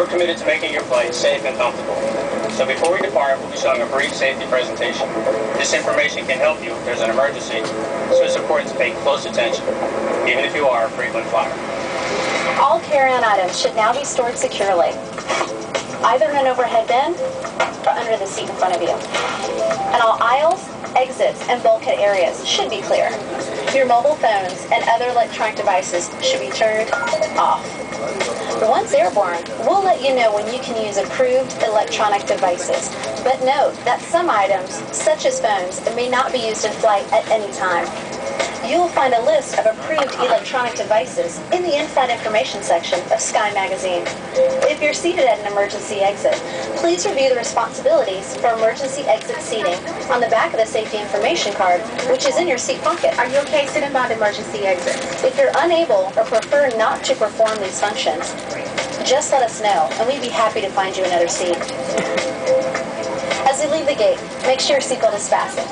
We're committed to making your flight safe and comfortable. So before we depart, we'll be showing a brief safety presentation. This information can help you if there's an emergency, so it's important to pay close attention, even if you are a frequent flyer. All carry-on items should now be stored securely, either in an overhead bin or under the seat in front of you. And all aisles, exits, and bulkhead areas should be clear. Your mobile phones and other electronic devices should be turned off. Once airborne, we'll let you know when you can use approved electronic devices. But note that some items, such as phones, may not be used in flight at any time. You will find a list of approved electronic devices in the in-flight information section of Sky Magazine. If you're seated at an emergency exit, please review the responsibilities for emergency exit seating on the back of the safety information card, which is in your seat pocket. Are you okay sitting by the emergency exit? If you're unable or prefer not to perform these functions, just let us know, and we'd be happy to find you another seat. As you leave the gate, make sure your seatbelt is fastened.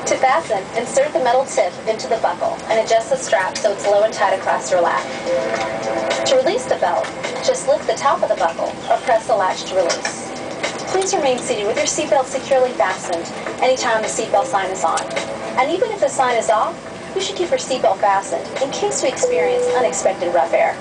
To fasten, insert the metal tip into the buckle and adjust the strap so it's low and tight across your lap. To release the belt, just lift the top of the buckle or press the latch to release. Please remain seated with your seatbelt securely fastened anytime the seatbelt sign is on. And even if the sign is off, you should keep your seatbelt fastened in case we experience unexpected rough air.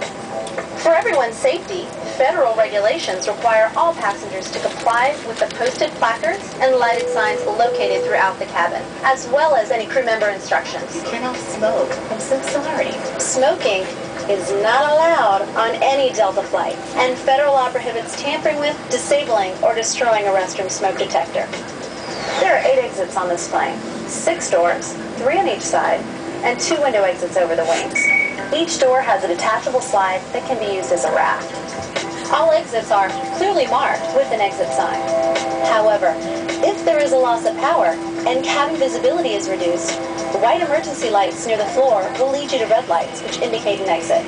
For everyone's safety, federal regulations require all passengers to comply with the posted placards and lighted signs located throughout the cabin, as well as any crew member instructions. You cannot smoke. I'm so sorry. Smoking is not allowed on any Delta flight, and federal law prohibits tampering with, disabling, or destroying a restroom smoke detector. There are 8 exits on this plane, 6 doors, 3 on each side, and 2 window exits over the wings. Each door has a detachable slide that can be used as a raft. All exits are clearly marked with an exit sign. However, if there is a loss of power and cabin visibility is reduced, white emergency lights near the floor will lead you to red lights, which indicate an exit.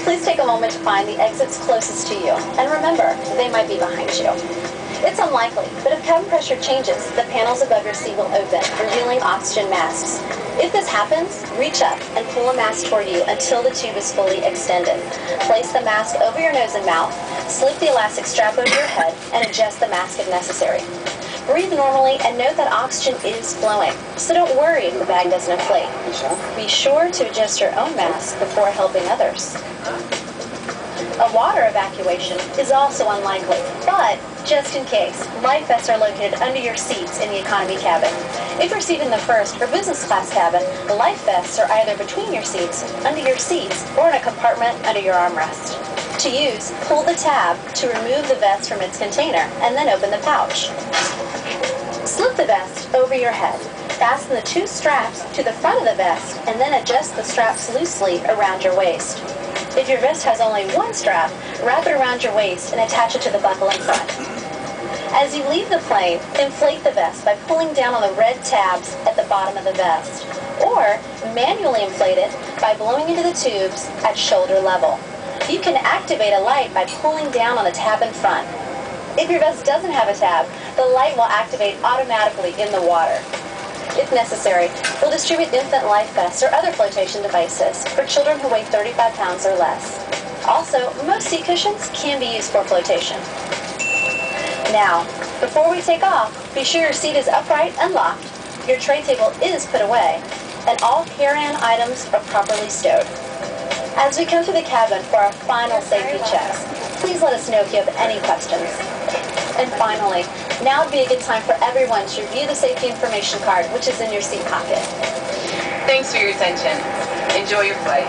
Please take a moment to find the exits closest to you, and remember, they might be behind you. It's unlikely, but if cabin pressure changes, the panels above your seat will open, revealing oxygen masks. If this happens, reach up and pull a mask toward you until the tube is fully extended. Place the mask over your nose and mouth, slip the elastic strap over your head, and adjust the mask if necessary. Breathe normally and note that oxygen is flowing, so don't worry if the bag doesn't inflate. Be sure to adjust your own mask before helping others. A water evacuation is also unlikely, but just in case, life vests are located under your seats in the economy cabin. If you're seated in the first or business class cabin, the life vests are either between your seats, under your seats, or in a compartment under your armrest. To use, pull the tab to remove the vest from its container, and then open the pouch. Slip the vest over your head. Fasten the 2 straps to the front of the vest, and then adjust the straps loosely around your waist. If your vest has only 1 strap, wrap it around your waist and attach it to the buckle in front. As you leave the plane, inflate the vest by pulling down on the red tabs at the bottom of the vest, or manually inflate it by blowing into the tubes at shoulder level. You can activate a light by pulling down on the tab in front. If your vest doesn't have a tab, the light will activate automatically in the water. If necessary, we'll distribute infant life vests or other flotation devices for children who weigh 35 pounds or less. Also, most seat cushions can be used for flotation. Now, before we take off, be sure your seat is upright and locked, your tray table is put away, and all carry-on items are properly stowed. As we come through the cabin for our final safety checks, please let us know if you have any questions. And finally, now would be a good time for everyone to review the safety information card, which is in your seat pocket. Thanks for your attention. Enjoy your flight.